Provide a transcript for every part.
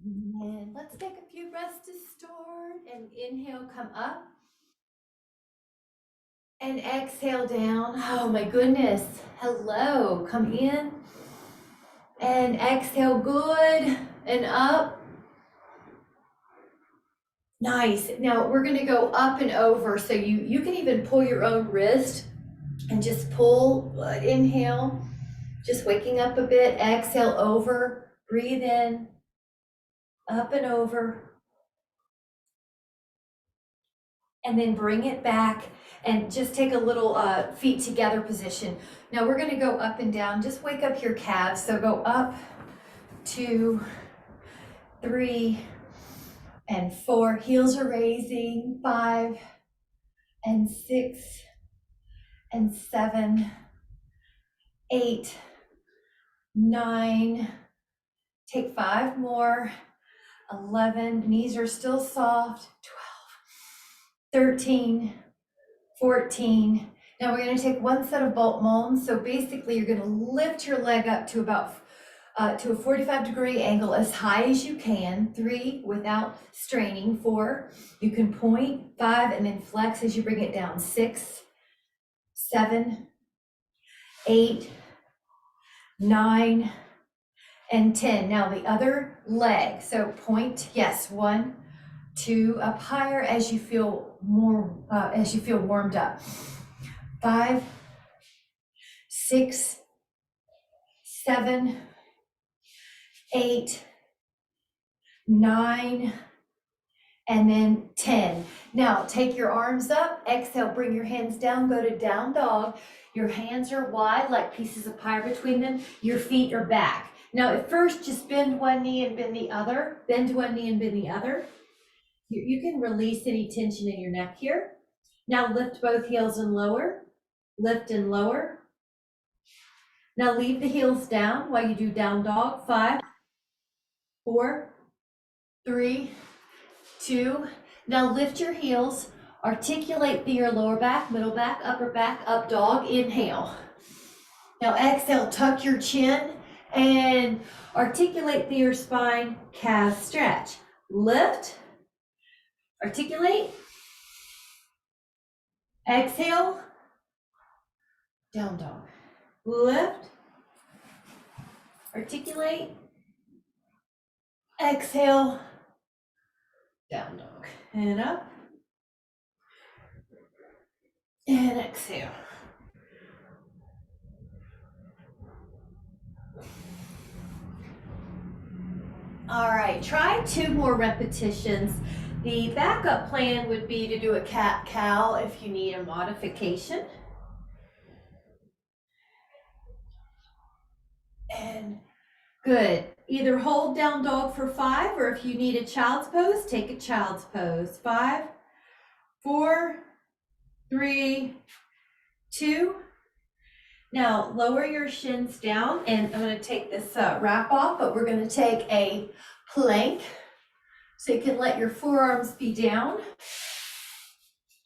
And let's take a few breaths to start. And inhale, come up. And exhale down. Oh my goodness. Hello. Come in. And exhale, good. And up. Nice. Now we're going to go up and over. So you can even pull your own wrist and just pull. Inhale. Just waking up a bit. Exhale over. Breathe in. Up and over. And then bring it back and just take a little feet together position. Now we're going to go up and down. Just wake up your calves. So go up, 2, 3, and 4. Heels are raising. 5, and 6, and 7, 8, 9. Take 5 more. 11. Knees are still soft. 13, 14. Now we're going to take one set of bolt moans. So basically you're going to lift your leg up to about to a 45-degree angle as high as you can. 3, without straining. 4, you can point. 5, and then flex as you bring it down. 6, 7, 8, 9, and 10. Now the other leg. So point. Yes, 1, 2, up higher as you feel more, as you feel warmed up. 5, 6, 7, 8, 9, and then 10. Now take your arms up, exhale, bring your hands down, go to down dog. Your hands are wide like pieces of pie between them. Your feet are back. Now at first, just bend one knee and bend the other. Bend one knee and bend the other. You can release any tension in your neck here. Now lift both heels and lower. Lift and lower. Now leave the heels down while you do down dog. 5, 4, 3, 2. Now lift your heels. Articulate through your lower back, middle back, upper back, up dog. Inhale. Now exhale, tuck your chin and articulate through your spine, calf stretch. Lift, articulate, exhale, down dog. Lift, articulate, exhale, down dog. And up, and exhale. All right, try 2 more repetitions. The backup plan would be to do a cat-cow if you need a modification. And good. Either hold down dog for 5, or if you need a child's pose, take a child's pose. 5, 4, 3, 2. Now lower your shins down, and I'm going to take this wrap off, but we're going to take a plank. So you can let your forearms be down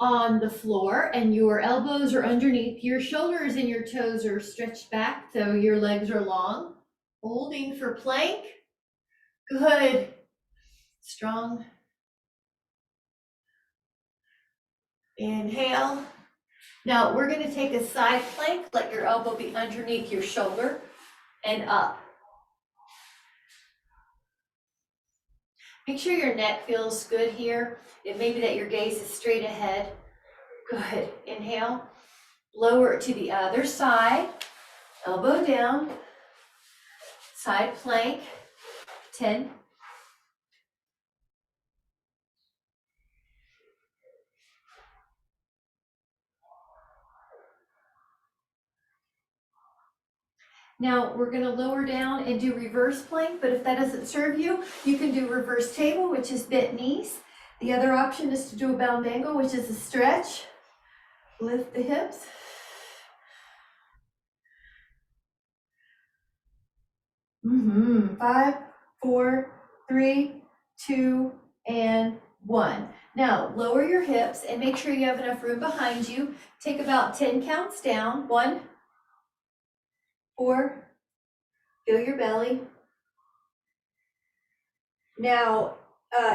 on the floor and your elbows are underneath. Your shoulders and your toes are stretched back, so your legs are long. Holding for plank. Good. Strong. Inhale. Now we're going to take a side plank. Let your elbow be underneath your shoulder and up. Make sure your neck feels good here. It may be that your gaze is straight ahead. Good. Inhale. Lower it to the other side. Elbow down. Side plank. 10. Now we're going to lower down and do reverse plank, but if that doesn't serve you, you can do reverse table, which is bent knees. The other option is to do a bound angle, which is a stretch. Lift the hips. Mm-hmm. 5, 4, 3, 2, and 1. Now lower your hips and make sure you have enough room behind you. Take about 10 counts down. 1, 4, feel your belly. Now,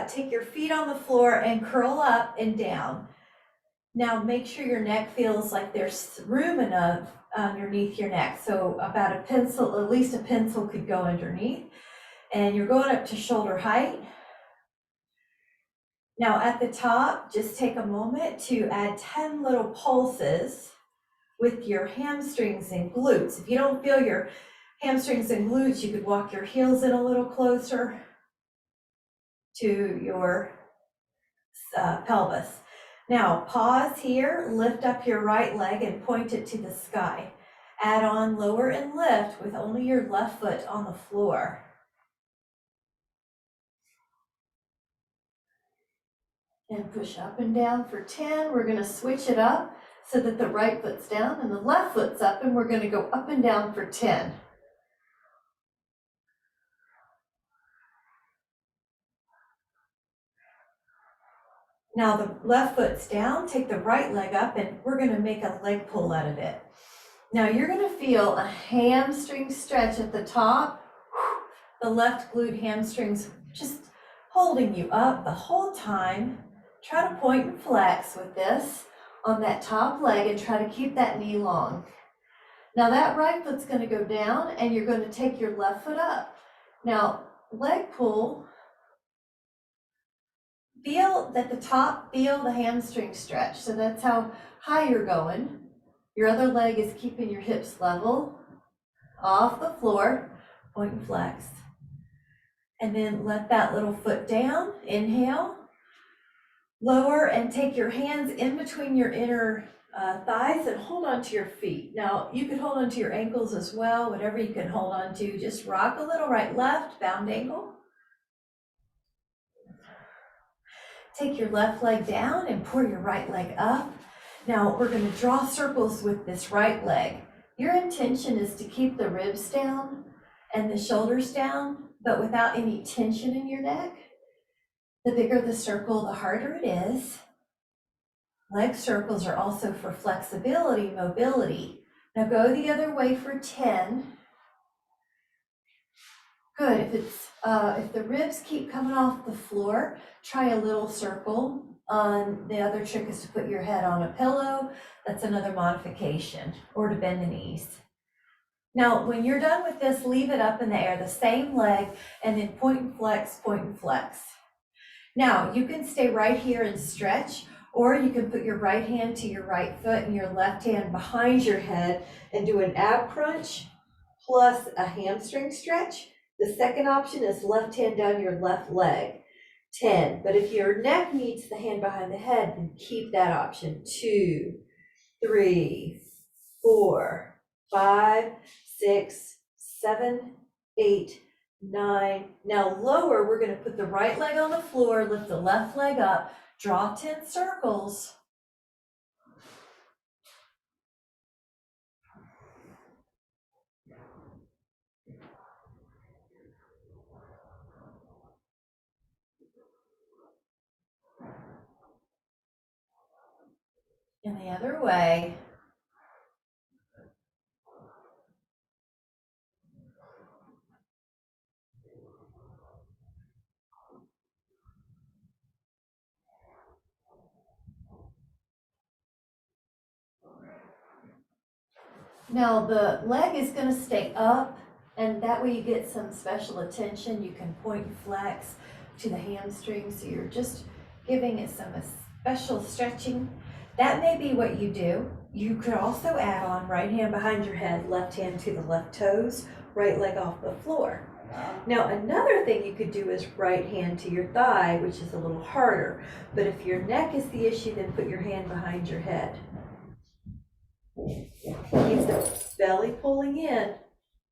take your feet on the floor and curl up and down. Now make sure your neck feels like there's room enough underneath your neck. So about a pencil, at least a pencil could go underneath. And you're going up to shoulder height. Now at the top, just take a moment to add 10 little pulses with your hamstrings and glutes. If you don't feel your hamstrings and glutes, you could walk your heels in a little closer to your pelvis. Now pause here, lift up your right leg and point it to the sky. Add on lower and lift with only your left foot on the floor. And push up and down for 10. We're going to switch it up so that the right foot's down and the left foot's up, and we're going to go up and down for 10. Now the left foot's down, take the right leg up, and we're going to make a leg pull out of it. Now you're going to feel a hamstring stretch at the top, the left glute hamstrings just holding you up the whole time. Try to point and flex with this on that top leg and try to keep that knee long. Now that right foot's going to go down and you're going to take your left foot up. Now leg pull, feel at the top, feel the hamstring stretch. So that's how high you're going. Your other leg is keeping your hips level off the floor, point and flex. And then let that little foot down, inhale, lower and take your hands in between your inner thighs and hold on to your feet. Now you could hold on to your ankles as well, whatever you can hold on to. Just rock a little right, left, bound ankle. Take your left leg down and pour your right leg up. Now we're going to draw circles with this right leg. Your intention is to keep the ribs down and the shoulders down, but without any tension in your neck. The bigger the circle, the harder it is. Leg circles are also for flexibility, mobility. Now go the other way for 10. Good. If the ribs keep coming off the floor, try a little circle. The other trick is to put your head on a pillow. That's another modification, or to bend the knees. Now, when you're done with this, leave it up in the air, the same leg, and then point and flex, point and flex. Now, you can stay right here and stretch, or you can put your right hand to your right foot and your left hand behind your head and do an ab crunch plus a hamstring stretch. The second option is left hand down your left leg, 10. But if your neck needs the hand behind the head, then keep that option, 2, 3, 4, 5, 6, 7, 8, 9. Now lower, we're going to put the right leg on the floor, lift the left leg up, draw 10 circles. And the other way. Now the leg is going to stay up, and that way you get some special attention. You can point and flex to the hamstrings, so you're just giving it some special stretching. That may be what you do. You could also add on right hand behind your head, left hand to the left toes, right leg off the floor. Now another thing you could do is right hand to your thigh, which is a little harder. But if your neck is the issue, then put your hand behind your head. Keep the belly pulling in.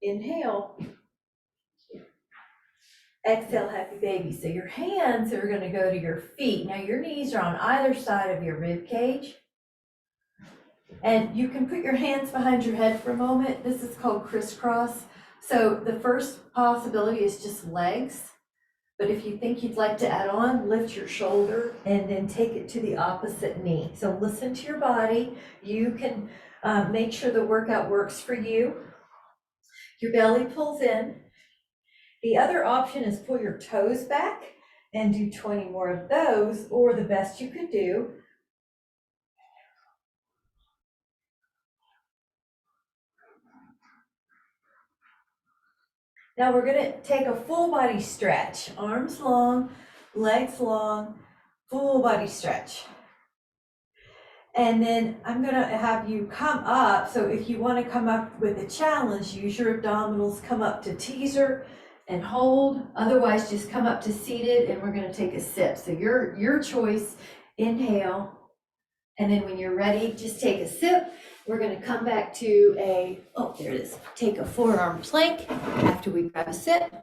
Inhale. Exhale, happy baby. So your hands are going to go to your feet. Now your knees are on either side of your rib cage. And you can put your hands behind your head for a moment. This is called crisscross. So the first possibility is just legs. But if you think you'd like to add on, lift your shoulder and then take it to the opposite knee. So listen to your body. You can make sure the workout works for you. Your belly pulls in. The other option is pull your toes back and do 20 more of those, or the best you could do. Now we're gonna take a full body stretch, arms long, legs long, full body stretch. And then I'm gonna have you come up. So if you wanna come up with a challenge, use your abdominals, come up to teaser and hold. Otherwise, just come up to seated and we're gonna take a sip. So your choice, inhale. And then when you're ready, just take a sip. We're gonna come back to a, oh, there it is. Take a forearm plank after we grab a sip.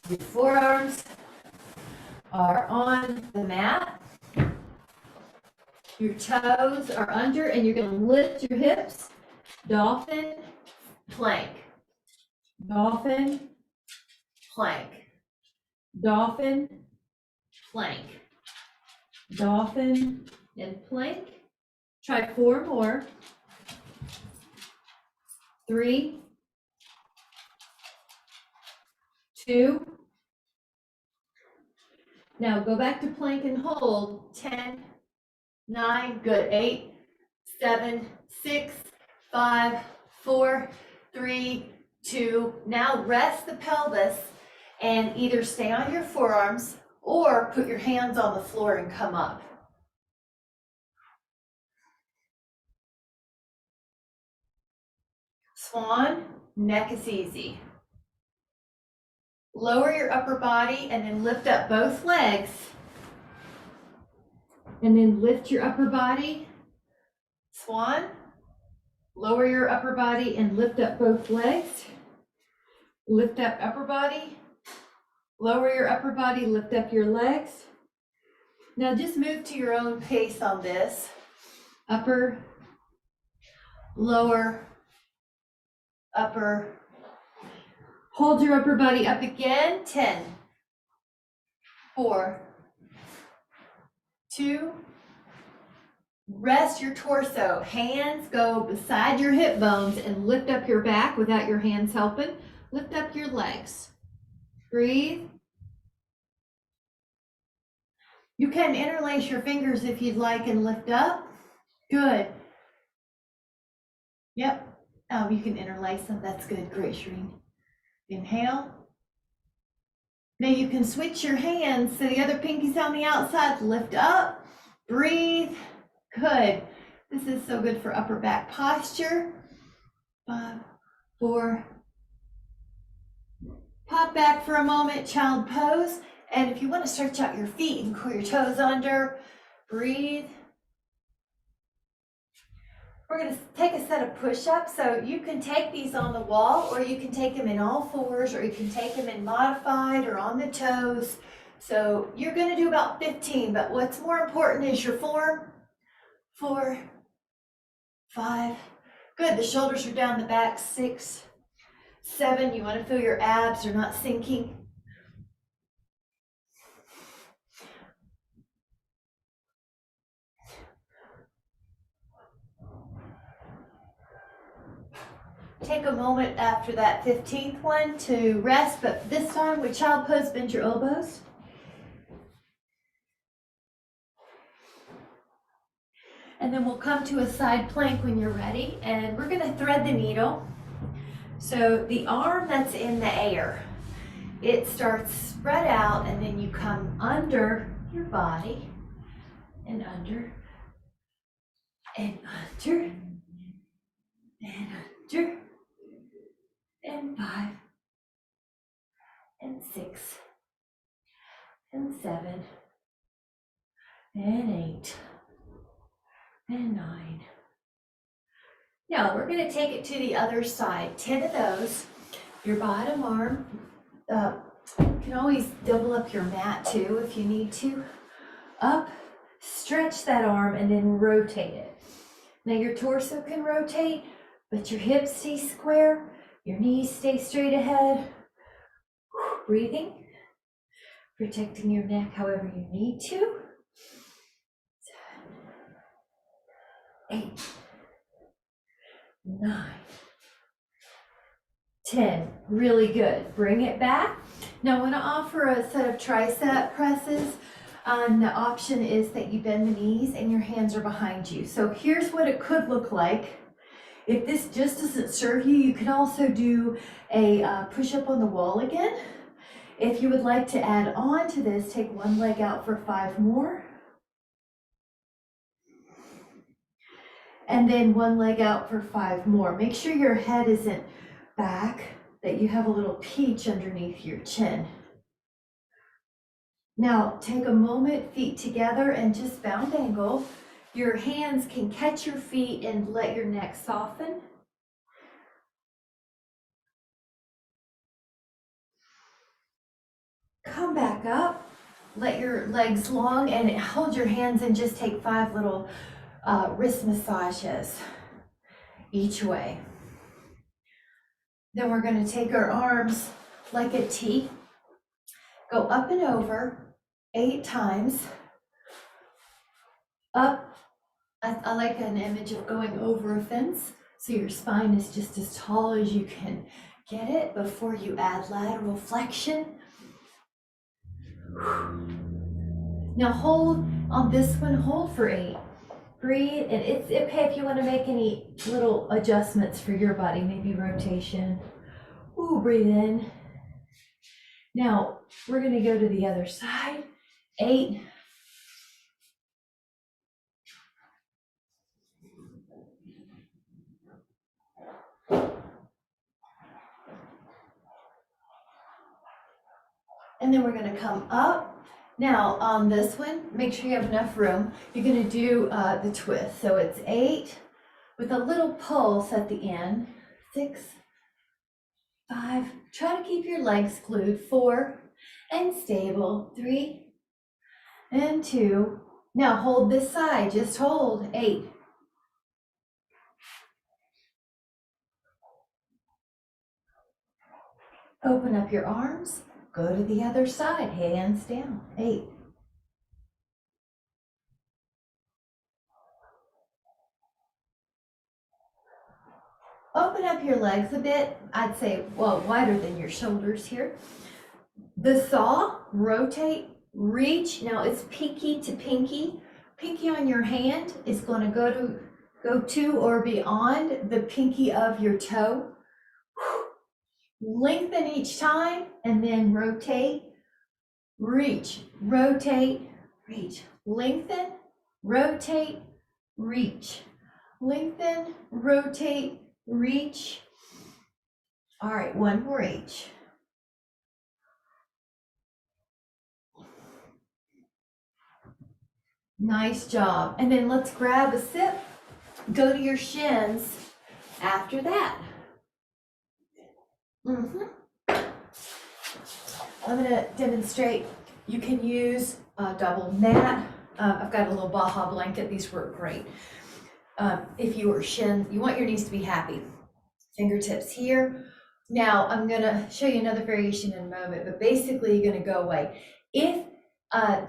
Your forearms are on the mat. Your toes are under and you're gonna lift your hips. Dolphin, plank. Dolphin, plank. Dolphin, plank. Dolphin and plank. Try 4 more. 3, 2. Now go back to plank and hold. 10, 9, good. 8, 7, 6, 5, 4, 3, 2. Now rest the pelvis and either stay on your forearms or put your hands on the floor and come up. Swan, neck is easy. Lower your upper body and then lift up both legs. And then lift your upper body. Swan. Lower your upper body and lift up both legs. Lift up upper body. Lower your upper body, lift up your legs. Now just move to your own pace on this. Upper, lower, upper. Hold your upper body up again. 10, 4, 2. Rest your torso. Hands go beside your hip bones and lift up your back without your hands helping. Lift up your legs. Breathe. You can interlace your fingers if you'd like and lift up. Good. Yep. You can interlace them. That's good. Great, Shereen. Inhale. Now you can switch your hands so the other pinky's on the outside. Lift up. Breathe. Good. This is so good for upper back posture. 5, 4. Pop back for a moment, child pose. And if you want to stretch out your feet and curl your toes under, breathe. We're going to take a set of push-ups. So you can take these on the wall, or you can take them in all fours, or you can take them in modified or on the toes. So you're going to do about 15, but what's more important is your form. 4, 5. Good. The shoulders are down the back. 6, 7. You want to feel your abs are not sinking. Take a moment after that 15th one to rest, but this time with child pose, bend your elbows. And then we'll come to a side plank when you're ready, and we're going to thread the needle. So the arm that's in the air, it starts spread out, and then you come under your body, and under, and under, and under, and 5, and 6, and 7, and 8, and 9. Now we're going to take it to the other side. 10 of those. Your bottom arm, you can always double up your mat too if you need to. Up, stretch that arm, and then rotate it. Now your torso can rotate, but your hips stay square, your knees stay straight ahead. Breathing, protecting your neck however you need to. 7, 8, 9, 10. Really good. Bring it back. Now I want to offer a set of tricep presses. And the option is that you bend the knees and your hands are behind you. So here's what it could look like. If this just doesn't serve you, you can also do a push-up on the wall again. If you would like to add on to this, take one leg out for 5 more. And then one leg out for 5 more. Make sure your head isn't back, that you have a little peach underneath your chin. Now take a moment, feet together, and just bound angle. Your hands can catch your feet and let your neck soften. Come back up, let your legs long, and hold your hands and just take 5 little wrist massages each way. Then we're going to take our arms like a T, go up and over 8 times. Up, I like an image of going over a fence, so your spine is just as tall as you can get it before you add lateral flexion. Now hold on this one, hold for 8. Breathe, and it's okay if you want to make any little adjustments for your body, maybe rotation. Ooh, breathe in. Now we're going to go to the other side. 8. And then we're going to come up. Now on this one, make sure you have enough room. You're going to do the twist. So it's 8 with a little pulse at the end. 6, 5. Try to keep your legs glued. 4 and stable. 3 and 2. Now hold this side. Just hold. 8. Open up your arms. Go to the other side. Hands down. 8. Open up your legs a bit. I'd say, well, wider than your shoulders here. The saw, rotate, reach. Now it's pinky to pinky. Pinky on your hand is going to go to or beyond the pinky of your toe. Lengthen each time and then rotate, reach, rotate, reach. Lengthen, rotate, reach. Lengthen, rotate, reach. All right, one more each. Nice job. And then let's grab a sip. Go to your shins after that. I'm going to demonstrate. You can use a double mat. I've got a little Baja blanket. These work great. If you want your knees to be happy. Fingertips here. Now I'm going to show you another variation in a moment, but basically you're going to go away. If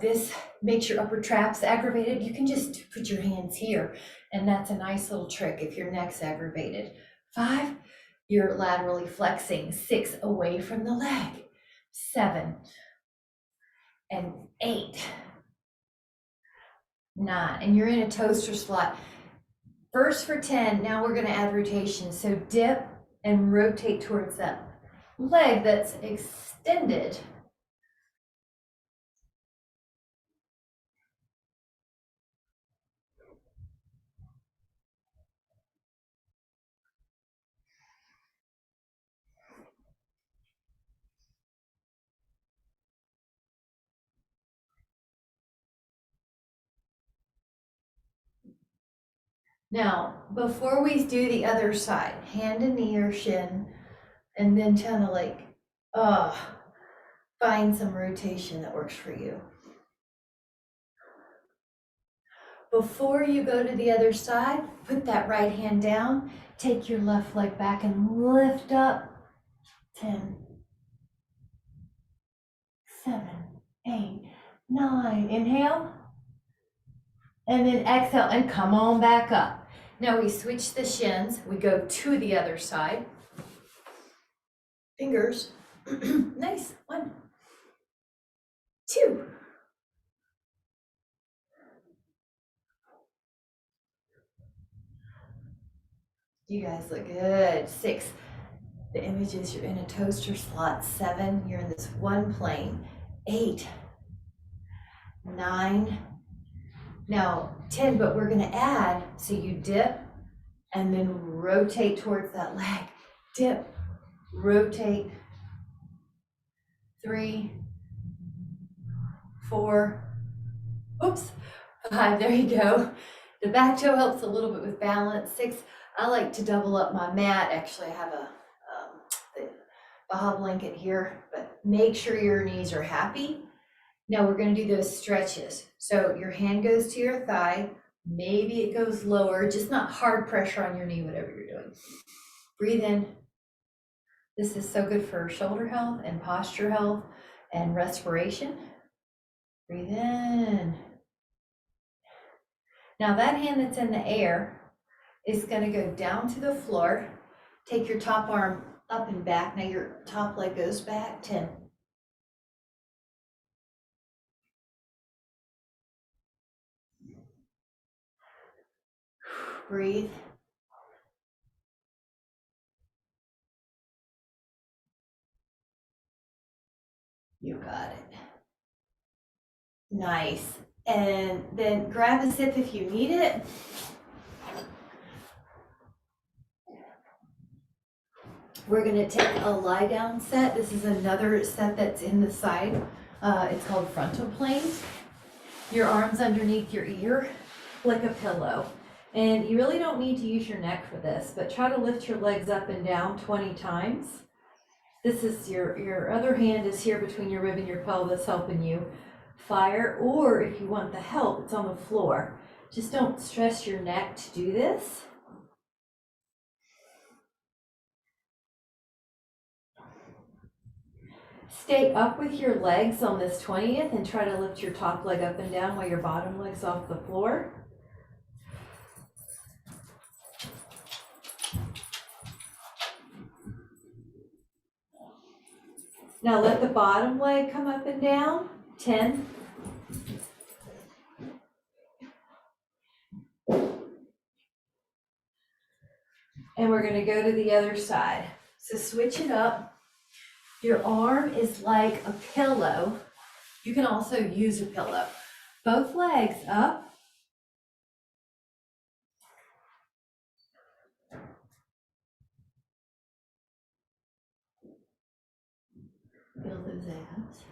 this makes your upper traps aggravated, you can just put your hands here, and that's a nice little trick if your neck's aggravated. 5, you're laterally flexing. 6, away from the leg. 7 and 8, 9, and you're in a toaster squat. First for 10, now we're going to add rotation. So dip and rotate towards that leg that's extended. Now, before we do the other side, hand and knee or shin, and then kind of like, find some rotation that works for you. Before you go to the other side, put that right hand down, take your left leg back and lift up. 10, 7, 8, 9, inhale. And then exhale and come on back up. Now we switch the shins. We go to the other side. Fingers. Nice. 1, 2. You guys look good. 6. The image is you're in a toaster slot. 7, you're in this one plane. 8, 9, now 10, but we're gonna add, so you dip and then rotate towards that leg. Dip, rotate. 3, 4, oops, 5, there you go. The back toe helps a little bit with balance. 6, I like to double up my mat. Actually, I have a Baja blanket here, but make sure your knees are happy. Now we're going to do those stretches. So your hand goes to your thigh, maybe it goes lower, just not hard pressure on your knee, whatever you're doing. Breathe in. This is so good for shoulder health and posture health and respiration. Breathe in. Now that hand that's in the air is going to go down to the floor. Take your top arm up and back. Now your top leg goes back. 10. Breathe. You got it. Nice. And then grab a sip if you need it. We're going to take a lie down set. This is another set that's in the side. It's called frontal planes. Your arms underneath your ear like a pillow. And you really don't need to use your neck for this, but try to lift your legs up and down 20 times. This is your other hand is here between your rib and your pelvis helping you fire, or if you want the help, it's on the floor. Just don't stress your neck to do this. Stay up with your legs on this 20th and try to lift your top leg up and down while your bottom leg's off the floor. Now let the bottom leg come up and down. 10. And we're going to go to the other side. So switch it up. Your arm is like a pillow. You can also use a pillow. Both legs up. Feel those abs.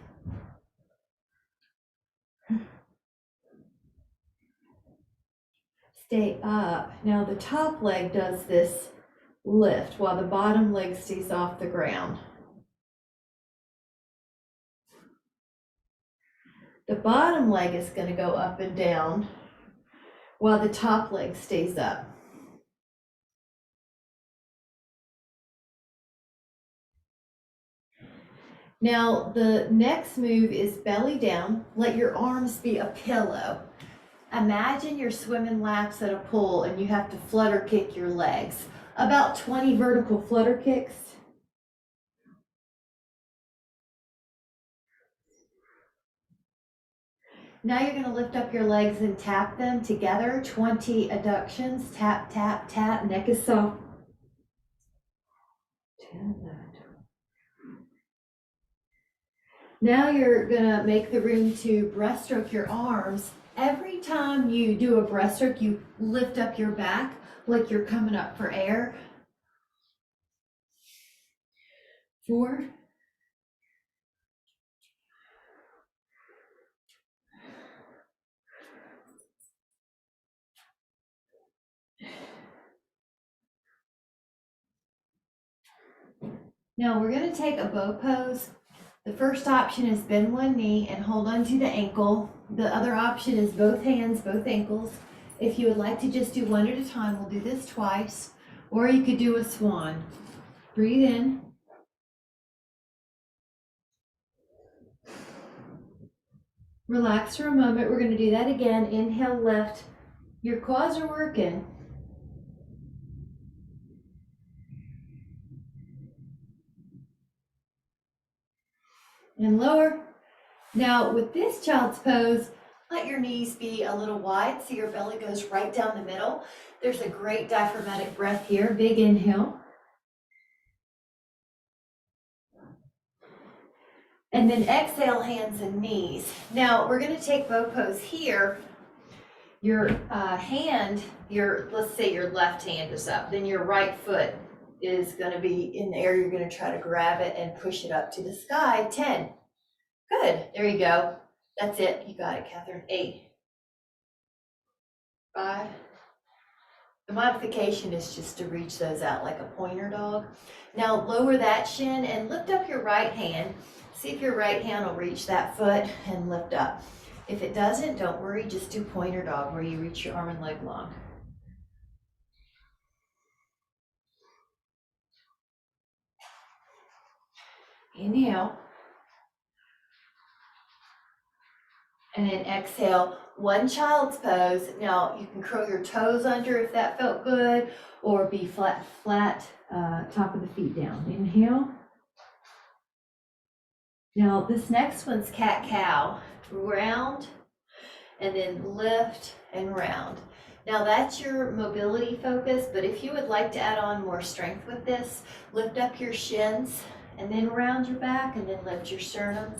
Stay up. Now the top leg does this lift while the bottom leg stays off the ground. The bottom leg is going to go up and down while the top leg stays up. Now the next move is belly down. Let your arms be a pillow. Imagine you're swimming laps at a pool and you have to flutter kick your legs. About 20 vertical flutter kicks. Now you're going to lift up your legs and tap them together. 20 adductions. Tap, tap, tap. Neck is soft. 10, 11. Now you're going to make the room to breaststroke your arms. Every time you do a breaststroke, you lift up your back like you're coming up for air. 4. Now we're going to take a bow pose. The first option is bend one knee and hold onto the ankle. The other option is both hands, both ankles. If you would like to just do one at a time, we'll do this twice, or you could do a swan. Breathe in. Relax for a moment. We're going to do that again. Inhale left. Your quads are working. and lower. Now with this child's pose, let your knees be a little wide so your belly goes right down the middle. There's a great diaphragmatic breath here. Big inhale. And then exhale, hands and knees. Now we're going to take bow pose here. Your hand, let's say your left hand is up, then your right foot is going to be in the air. You're going to try to grab it and push it up to the sky. 10. Good. There you go. That's it. You got it, Catherine. 8. 5. The modification is just to reach those out like a pointer dog. Now lower that shin and lift up your right hand. See if your right hand will reach that foot and lift up. If it doesn't, don't worry, just do pointer dog where you reach your arm and leg long. Inhale. And then exhale, one child's pose. Now you can curl your toes under if that felt good, or be flat, top of the feet down. Inhale. Now this next one's cat-cow. Round, and then lift and round. Now that's your mobility focus, but if you would like to add on more strength with this, lift up your shins, and then round your back, and then lift your sternum.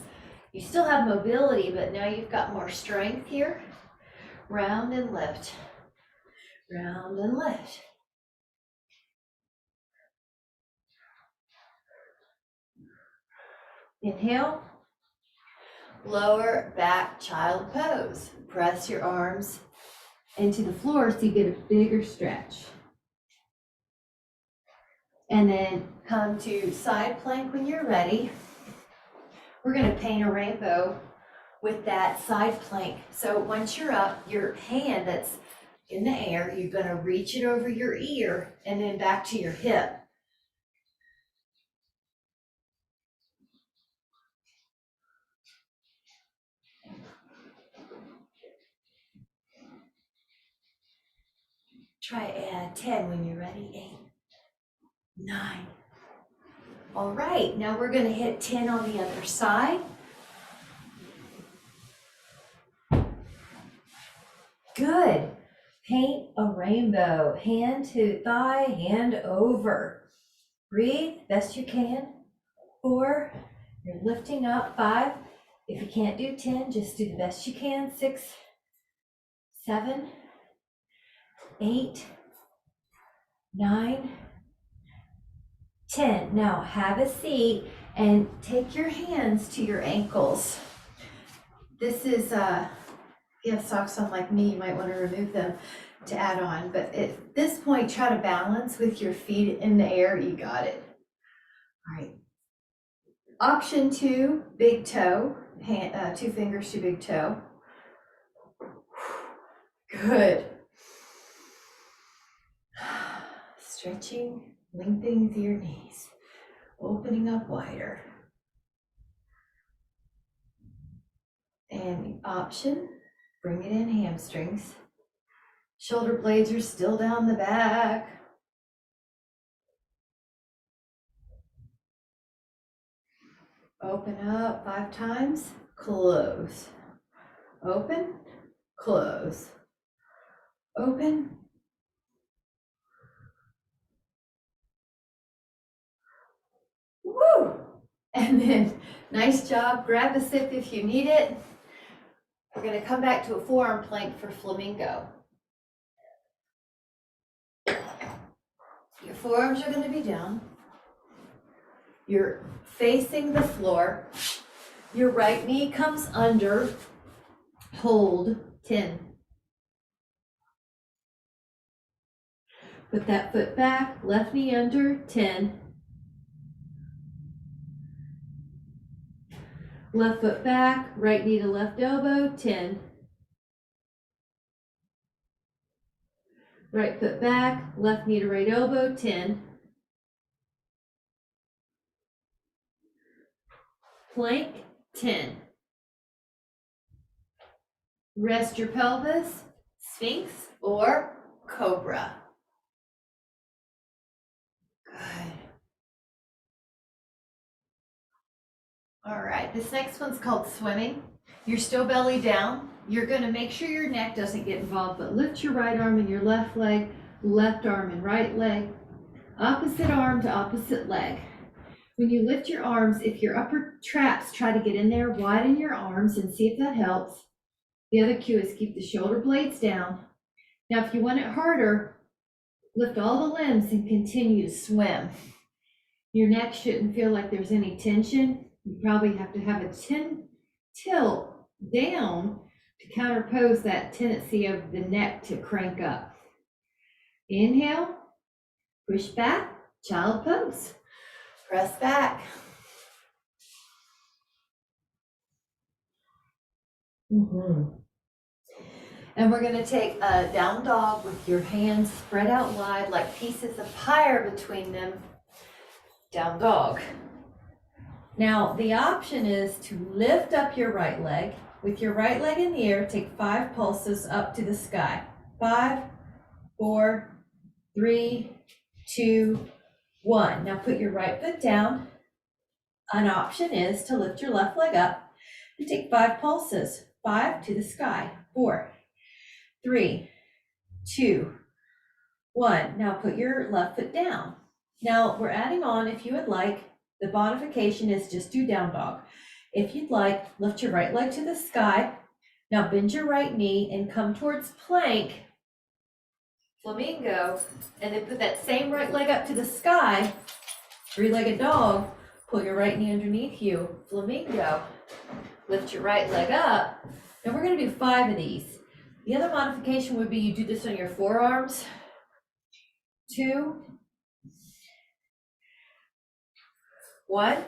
You still have mobility, but now you've got more strength here. Round and lift. Round and lift. Inhale. Lower back child pose. Press your arms into the floor so you get a bigger stretch. And then come to side plank when you're ready. We're going to paint a rainbow with that side plank. So once you're up, your hand that's in the air, you're going to reach it over your ear and then back to your hip. Try 10 when you're ready. 8, 9. All right, now we're going to hit 10 on the other side. Good. Paint a rainbow. Hand to thigh, hand over. Breathe best you can. 4. You're lifting up. 5. If you can't do 10, just do the best you can. 6, 7, 8, 9, 10. Now have a seat and take your hands to your ankles. This is, if you have socks on like me, you might want to remove them to add on. But at this point, try to balance with your feet in the air. You got it. All right. Option 2, big toe. 2 fingers to big toe. Good. Stretching, lengthening through your knees, opening up wider. And option, bring it in hamstrings. Shoulder blades are still down the back. Open up 5 times, close. Open, close. Open. Woo! And then, nice job. Grab a sip if you need it. We're going to come back to a forearm plank for flamingo. Your forearms are going to be down. You're facing the floor. Your right knee comes under. Hold 10. Put that foot back, left knee under 10. Left foot back, right knee to left elbow 10. Right foot back, left knee to right elbow 10. Plank 10. Rest your pelvis, Sphinx or Cobra. Good. All right, this next one's called swimming. You're still belly down. You're gonna make sure your neck doesn't get involved, but lift your right arm and your left leg, left arm and right leg, opposite arm to opposite leg. When you lift your arms, if your upper traps try to get in there, widen your arms and see if that helps. The other cue is keep the shoulder blades down. Now, if you want it harder, lift all the limbs and continue to swim. Your neck shouldn't feel like there's any tension. You probably have to have a tilt down to counterpose that tendency of the neck to crank up. Inhale, push back, child pose. Press back. And we're gonna take a down dog with your hands spread out wide like pieces of pie between them. Down dog. Now, the option is to lift up your right leg. With your right leg in the air, take 5 pulses up to the sky. 5, 4, 3, 2, 1. Now put your right foot down. An option is to lift your left leg up and take 5 pulses. 5 to the sky. 4, 3, 2, 1. Now put your left foot down. Now we're adding on, if you would like, the modification is just do down dog. If you'd like, lift your right leg to the sky. Now bend your right knee and come towards plank, flamingo, and then put that same right leg up to the sky, 3-legged dog. Pull your right knee underneath you, flamingo. Lift your right leg up. And we're gonna do 5 of these. The other modification would be you do this on your forearms. 2, 1,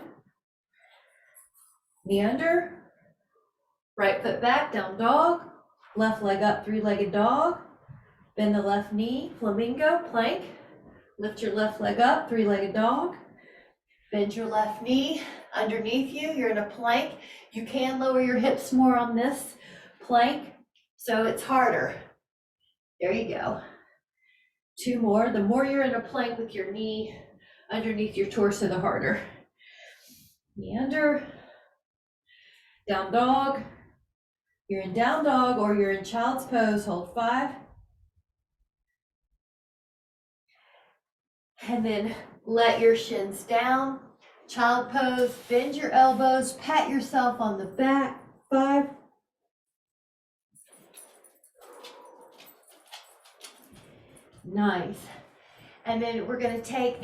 knee under, right foot back, down dog, left leg up, 3-legged dog, bend the left knee, flamingo, plank, lift your left leg up, 3-legged dog, bend your left knee underneath you, you're in a plank. You can lower your hips more on this plank, so it's harder. There you go. 2 more. The more you're in a plank with your knee underneath your torso, the harder. Knee under, down dog. You're in down dog or you're in child's pose, hold 5. And then let your shins down, child pose, bend your elbows, pat yourself on the back, 5. Nice. And then we're going to take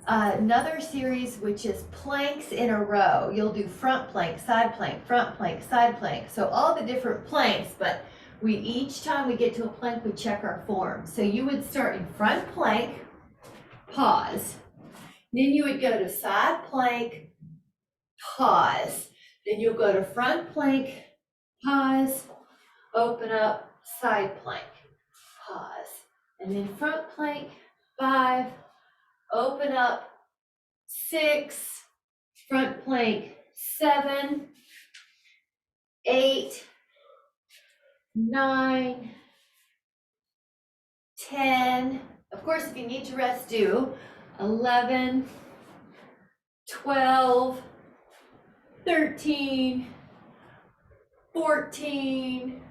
another series, which is planks in a row. You'll do front plank, side plank, front plank, side plank. So all the different planks, but each time we get to a plank, we check our form. So you would start in front plank, pause. Then you would go to side plank, pause. Then you'll go to front plank, pause, open up, side plank, pause. And then front plank, 5, open up, 6, front plank, 7, 8, 9, 10. Of course, if you need to rest, do 11, 12, 13, 14,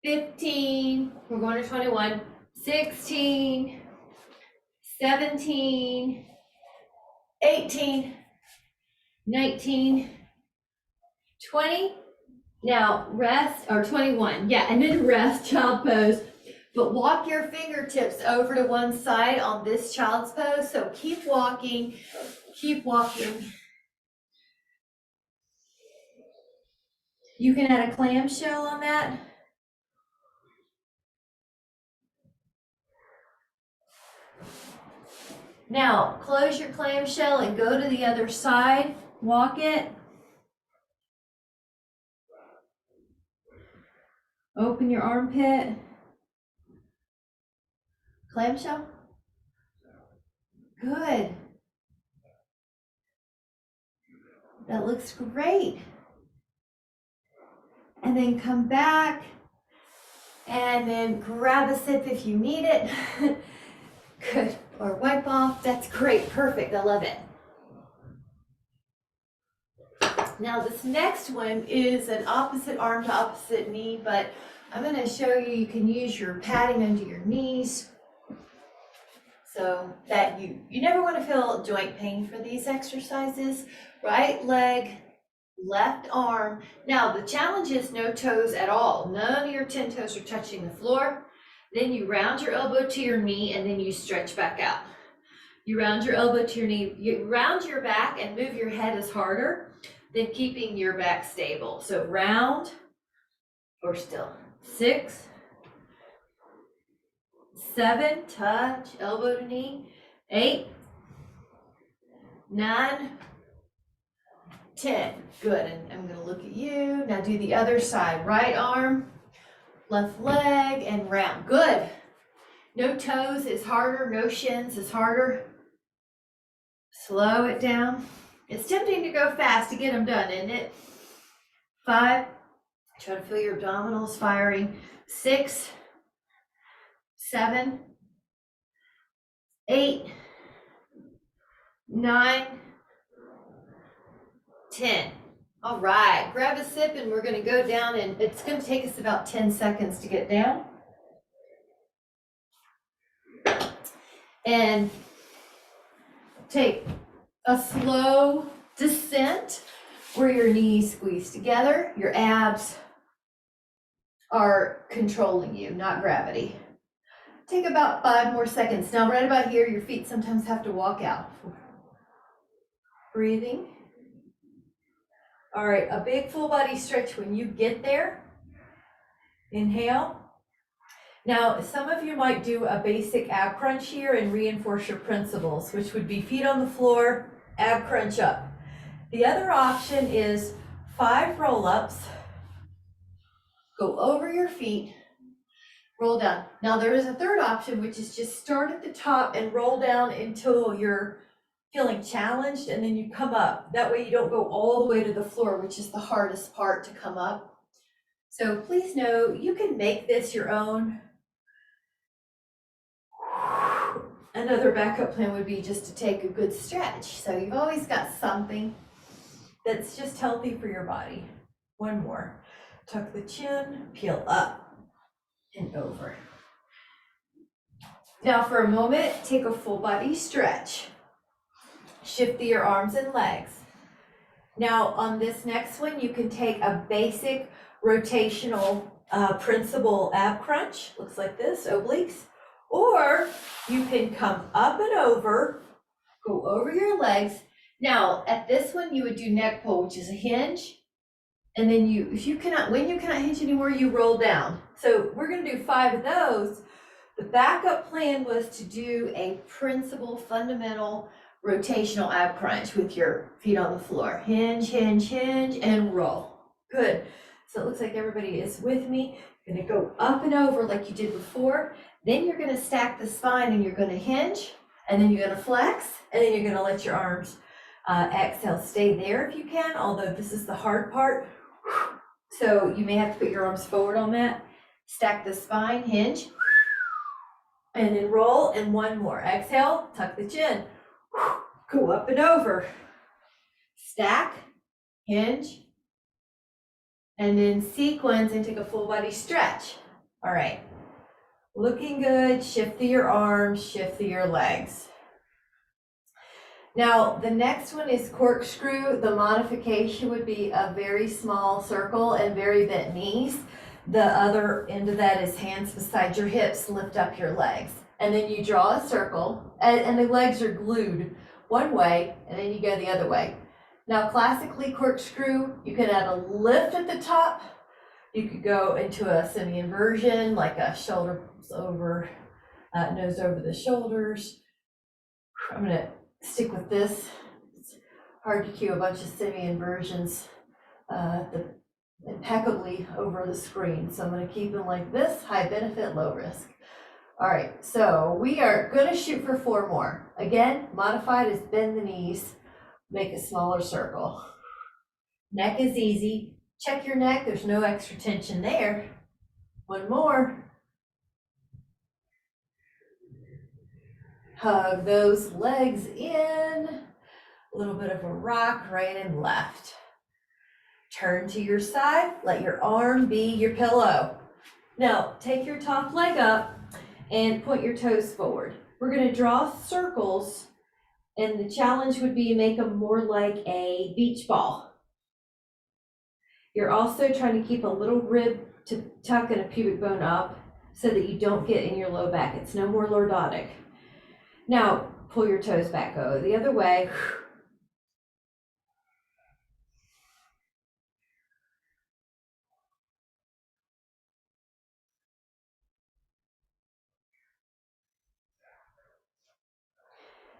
15, we're going to 21, 16, 17, 18, 19, 20. Now rest, or 21, yeah, and then rest, child pose. But walk your fingertips over to one side on this child's pose. So keep walking, keep walking. You can add a clamshell on that. Now, close your clamshell and go to the other side. Walk it. Open your armpit. Clamshell. Good. That looks great. And then come back and then grab a sip if you need it. Good. Or wipe off. That's great. Perfect. I love it. Now this next one is an opposite arm to opposite knee, but I'm going to show you, you can use your padding under your knees so that you never want to feel joint pain for these exercises. Right leg, left arm. Now the challenge is no toes at all. None of your 10 toes are touching the floor. Then you round your elbow to your knee and then you stretch back out. You round your elbow to your knee, you round your back and move your head as harder than keeping your back stable. So round or still. 6, 7, touch, elbow to knee. 8, 9, 10. Good, and I'm gonna look at you. Now do the other side. Right arm, left leg, and round. Good. No toes is harder, no shins is harder. Slow it down. It's tempting to go fast to get them done, isn't it? 5, try to feel your abdominals firing. 6, 7, 8, 9, 10. All right, grab a sip and we're going to go down, and it's going to take us about 10 seconds to get down. And take a slow descent where your knees squeeze together, your abs are controlling you, not gravity. Take about 5 more seconds. Now, right about here, your feet sometimes have to walk out. Breathing. All right, a big full body stretch when you get there. Inhale. Now, some of you might do a basic ab crunch here and reinforce your principles, which would be feet on the floor, ab crunch up. The other option is 5 roll-ups. Go over your feet, roll down. Now, there is a third option, which is just start at the top and roll down until you're feeling challenged, and then you come up. That way you don't go all the way to the floor, which is the hardest part to come up. So please know you can make this your own. Another backup plan would be just to take a good stretch. So you've always got something that's just healthy for your body. One more. Tuck the chin, peel up and over. Now for a moment, take a full body stretch. Shift your arms and legs. Now on this next one, you can take a basic rotational principle ab crunch. Looks like this, obliques. Or you can come up and over, go over your legs. Now at this one, you would do neck pull, which is a hinge. And then when you cannot hinge anymore, you roll down. So we're gonna do 5 of those. The backup plan was to do a principle fundamental rotational ab crunch with your feet on the floor. Hinge, hinge, hinge, and roll. Good. So it looks like everybody is with me. You're gonna go up and over like you did before. Then you're gonna stack the spine and you're gonna hinge, and then you're gonna flex, and then you're gonna let your arms exhale. Stay there if you can, although this is the hard part. So you may have to put your arms forward on that. Stack the spine, hinge, and then roll, and one more. Exhale, tuck the chin. Go up and over. Stack, hinge, and then sequence and take a full body stretch. All right. Looking good. Shift through your arms, shift through your legs. Now, the next one is corkscrew. The modification would be a very small circle and very bent knees. The other end of that is hands beside your hips, lift up your legs. And then you draw a circle, and the legs are glued one way, and then you go the other way. Now, classically corkscrew, you can add a lift at the top. You could go into a semi-inversion, like a shoulders over, nose over the shoulders. I'm gonna stick with this. It's hard to cue a bunch of semi-inversions impeccably over the screen. So I'm gonna keep them like this, high benefit, low risk. All right, so we are gonna shoot for 4 more. Again, modified is bend the knees, make a smaller circle. Neck is easy. Check your neck, there's no extra tension there. 1 more. Hug those legs in. A little bit of a rock right and left. Turn to your side, let your arm be your pillow. Now, take your top leg up and point your toes forward. We're gonna draw circles, and the challenge would be to make them more like a beach ball. You're also trying to keep a little rib to tuck and a pubic bone up so that you don't get in your low back. It's no more lordotic. Now, pull your toes back, go the other way.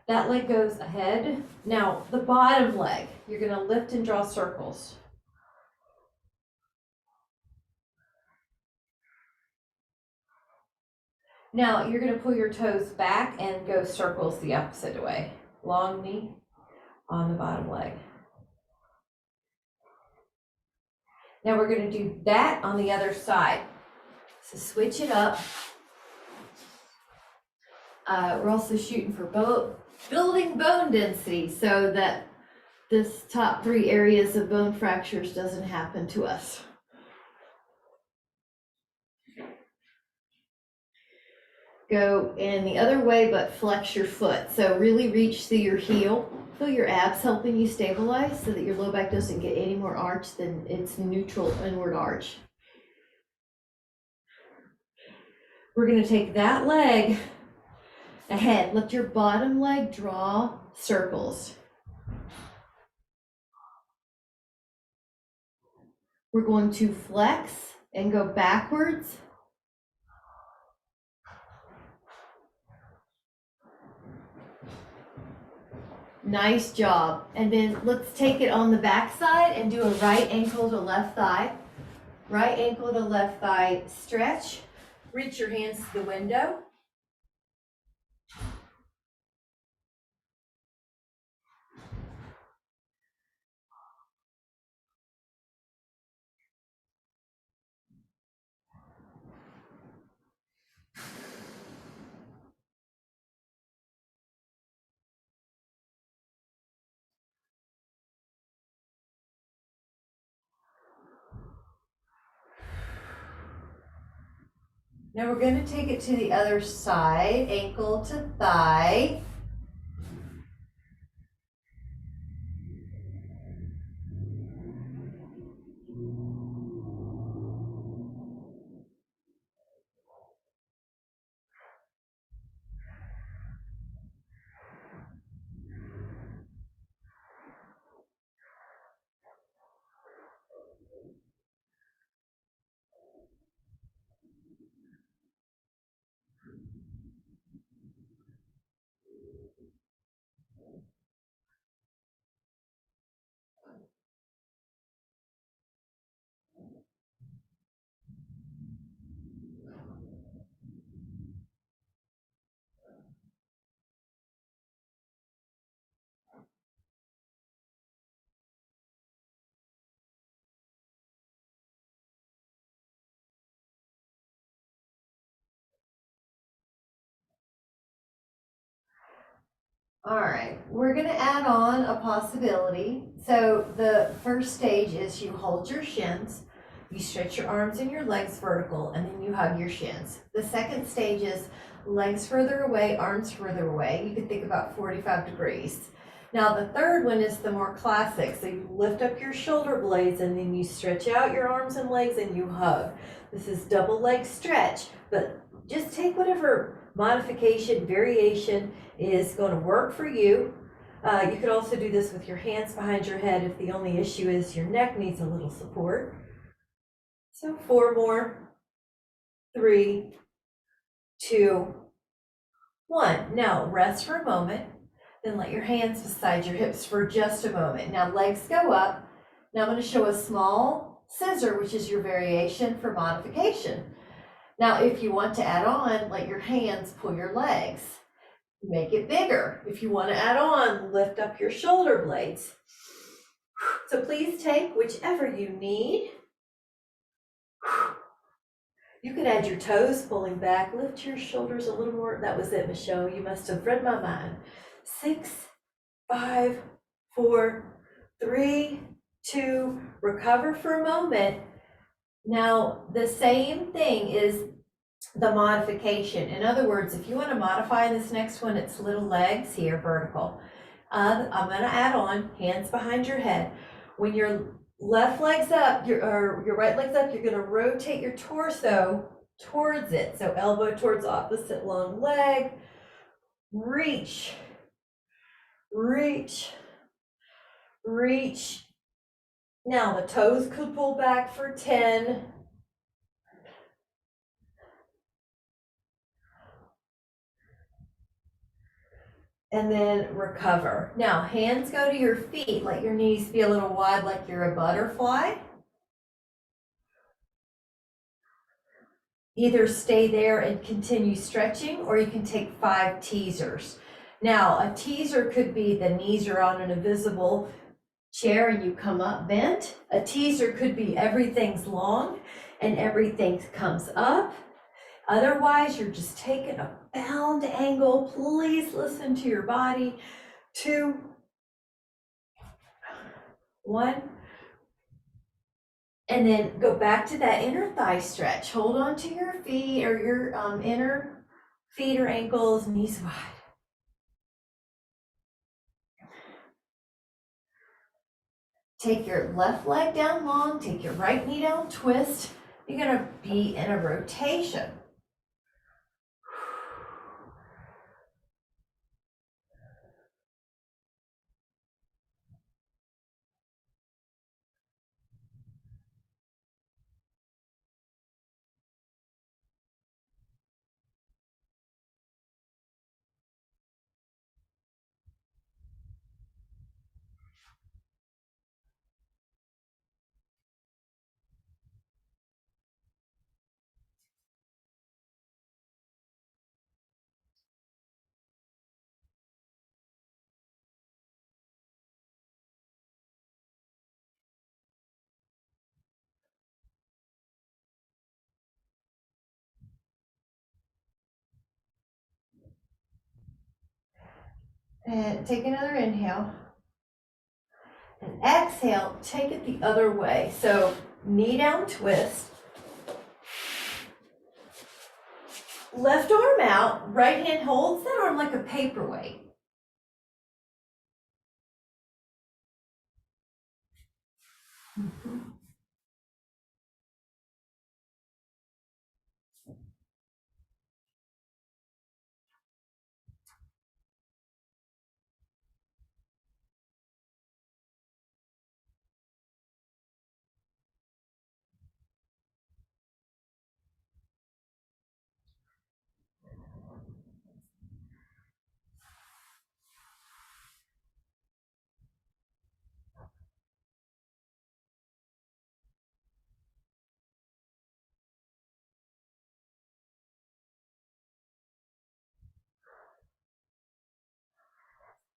That leg goes ahead. Now, the bottom leg, you're gonna lift and draw circles. Now, you're gonna pull your toes back and go circles the opposite way. Long knee on the bottom leg. Now we're gonna do that on the other side. So switch it up. We're also shooting for building bone density so that this top 3 areas of bone fractures doesn't happen to us. Go in the other way, but flex your foot. So really reach through your heel. Feel your abs helping you stabilize so that your low back doesn't get any more arch than its neutral inward arch. We're gonna take that leg ahead. Let your bottom leg draw circles. We're going to flex and go backwards. Nice job. And then let's take it on the back side and do a right ankle to left thigh. Right ankle to left thigh stretch. Reach your hands to the window. Now we're going to take it to the other side, ankle to thigh. All right, we're going to add on a possibility. So the first stage is you hold your shins, you stretch your arms and your legs vertical, and then you hug your shins. The second stage is legs further away, arms further away. You can think about 45 degrees. Now the third one is the more classic. So you lift up your shoulder blades and then you stretch out your arms and legs and you hug. This is double leg stretch, but just take whatever modification, variation is going to work for you. You could also do this with your hands behind your head if the only issue is your neck needs a little support. So 4 more, 3, 2, 1. Now rest for a moment, then let your hands beside your hips for just a moment. Now legs go up. Now I'm going to show a small scissor, which is your variation for modification. Now, if you want to add on, let your hands pull your legs. Make it bigger. If you want to add on, lift up your shoulder blades. So please take whichever you need. You could add your toes pulling back. Lift your shoulders a little more. That was it, Michelle. You must have read my mind. 6, 5, 4, 3, 2, recover for a moment. Now, the same thing is the modification. In other words, if you want to modify this next one, it's little legs here, vertical. I'm going to add on hands behind your head. When your left leg's up, your right leg's up, you're going to rotate your torso towards it. So elbow towards opposite long leg. Reach, reach, reach. Now the toes could pull back for 10. And then recover. Now hands go to your feet, let your knees be a little wide like you're a butterfly. Either stay there and continue stretching, or you can take 5 teasers. Now a teaser could be the knees are on an invisible chair and you come up bent. A teaser could be everything's long and everything comes up. Otherwise, you're just taking a bound angle. Please listen to your body. 2, 1. And then go back to that inner thigh stretch. Hold on to your feet or your inner feet or ankles, knees wide. Take your left leg down long, take your right knee down, twist. You're gonna be in a rotation. And take another inhale. And exhale, take it the other way. So knee down, twist. Left arm out, right hand holds that arm like a paperweight.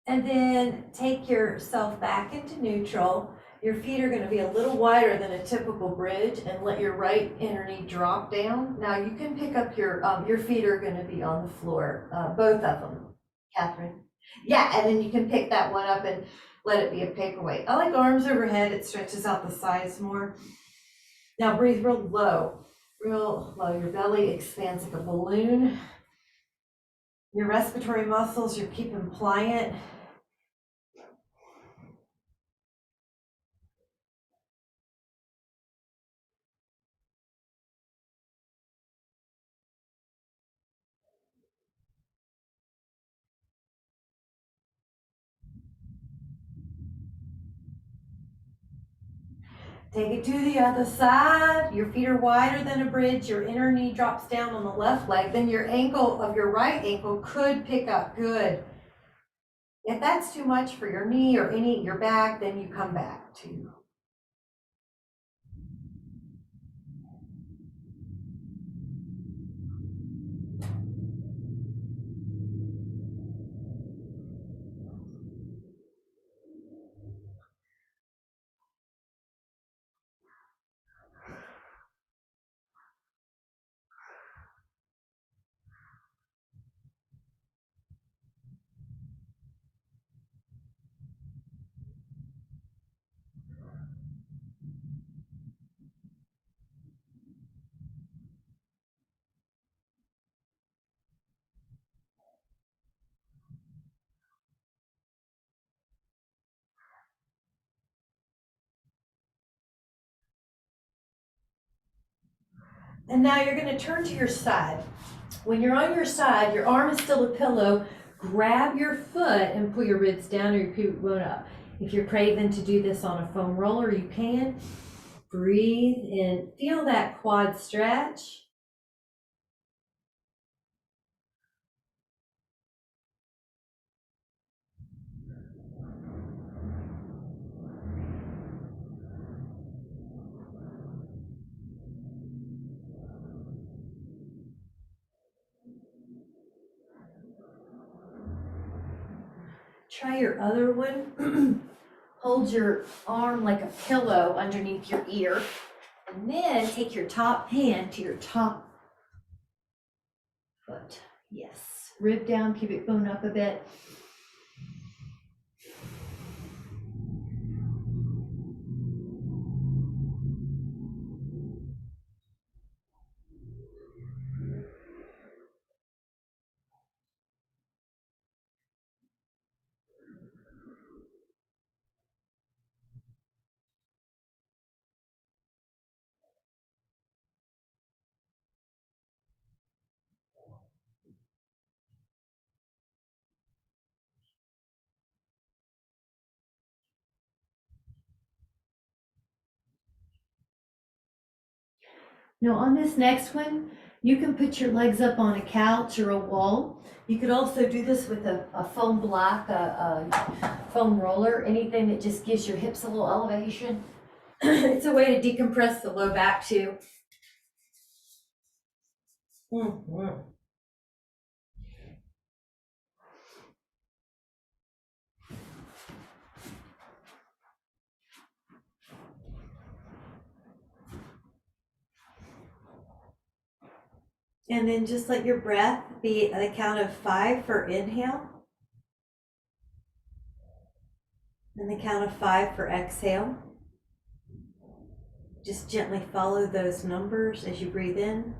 And then take yourself back into neutral. Your feet are going to be a little wider than a typical bridge, and let your right inner knee drop down. Now you can pick up your feet are going to be on the floor, both of them, Catherine. Yeah, and then you can pick that one up and let it be a paperweight. I like arms overhead, it stretches out the sides more. Now breathe real low. Your belly expands like a balloon. Your respiratory muscles, you're keeping pliant. Take it to the other side. Your feet are wider than a bridge. Your inner knee drops down on the left leg. Then your ankle of your right ankle could pick up. Good. If that's too much for your knee or your back, then you come back to. And now you're gonna turn to your side. When you're on your side, your arm is still a pillow. Grab your foot and pull your ribs down or your pubic bone up. If you're craving to do this on a foam roller, you can. Breathe in, feel that quad stretch. Try your other one. Hold your arm like a pillow underneath your ear. And then take your top hand to your top foot. Yes. Rib down, pubic bone up a bit. Now on this next one, you can put your legs up on a couch or a wall. You could also do this with a foam block, a foam roller, anything that just gives your hips a little elevation. It's a way to decompress the low back too. And then just let your breath be at a count of 5 for inhale. And the count of 5 for exhale. Just gently follow those numbers as you breathe in.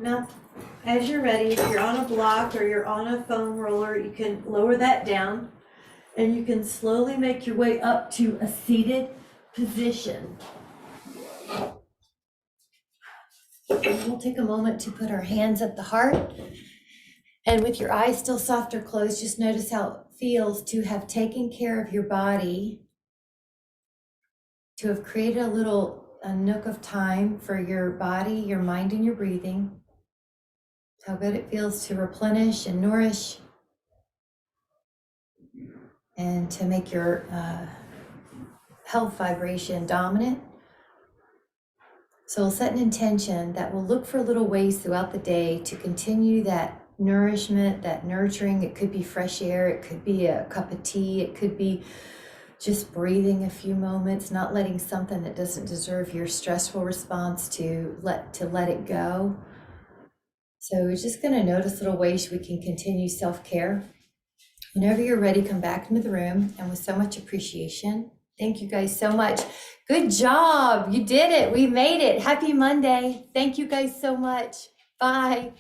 Now, as you're ready, if you're on a block or you're on a foam roller, you can lower that down and you can slowly make your way up to a seated position. And we'll take a moment to put our hands at the heart. And with your eyes still soft or closed, just notice how it feels to have taken care of your body, to have created a nook of time for your body, your mind, and your breathing. How good it feels to replenish and nourish and to make your health vibration dominant. So we'll set an intention that we'll look for little ways throughout the day to continue that nourishment, that nurturing. It could be fresh air, it could be a cup of tea, it could be just breathing a few moments, not letting something that doesn't deserve your stressful response to let it go. So we're just going to notice little ways we can continue self-care. Whenever you're ready, come back into the room, and with so much appreciation. Thank you guys so much. Good job. You did it. We made it. Happy Monday. Thank you guys so much. Bye.